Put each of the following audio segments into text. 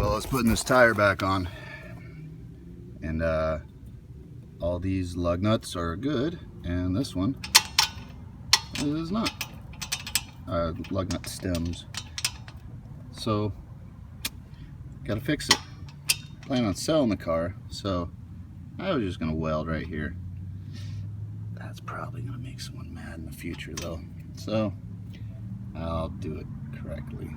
well as putting this tire back on. And all these lug nuts are good, and this one is not. Lug nut stems. So, gotta fix it. Plan on selling the car, so I was just gonna weld right here. That's probably gonna make someone mad in the future though. So, I'll do it correctly.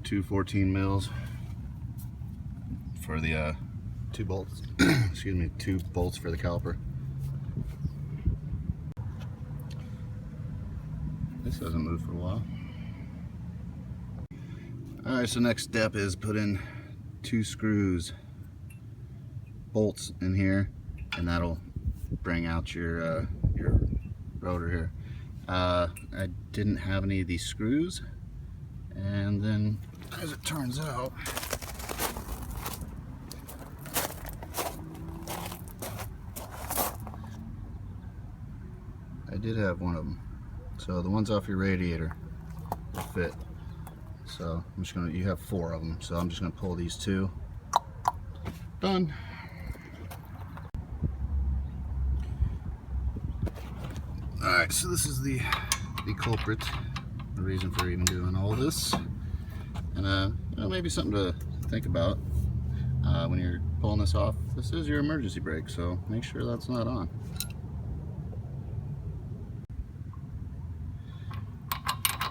2 14 mils for the 2 bolts. Excuse me, 2 bolts for the caliper. This hasn't moved for a while. Alright, so next step is put in 2 screws, bolts in here, and that'll bring out your rotor here. I didn't have any of these screws, and then as it turns out, I did have one of them. So the ones off your radiator will fit. So I'm just gonna, you have 4 of them, so I'm just gonna pull these 2. Done. Alright, so this is the culprit, the reason for even doing all this. And you know, maybe something to think about when you're pulling this off. This is your emergency brake, so make sure that's not on.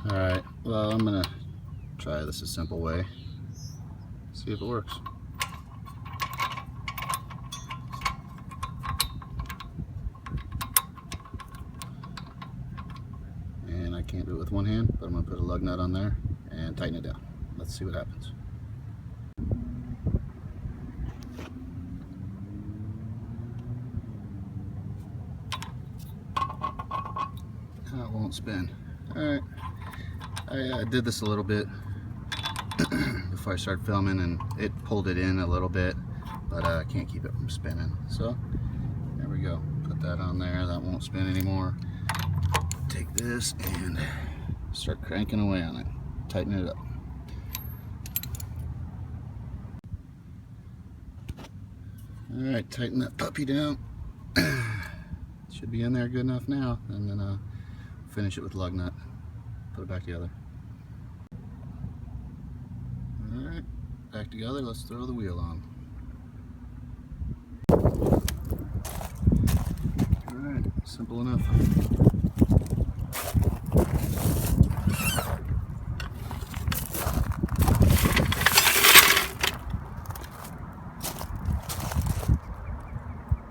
Alright, well, I'm gonna try this a simple way, see if it works. And I can't do it with one hand, but I'm gonna put a lug nut on there and tighten it down. Let's see what happens. It won't spin. Alright. I did this a little bit before I started filming, and it pulled it in a little bit, but I can't keep it from spinning. So there we go. Put that on there. That won't spin anymore. Take this and start cranking away on it, tighten it up. All right, tighten that puppy down. Should be in there good enough now, and then finish it with lug nut. Put it back together. Alright, back together. Let's throw the wheel on. Alright, simple enough.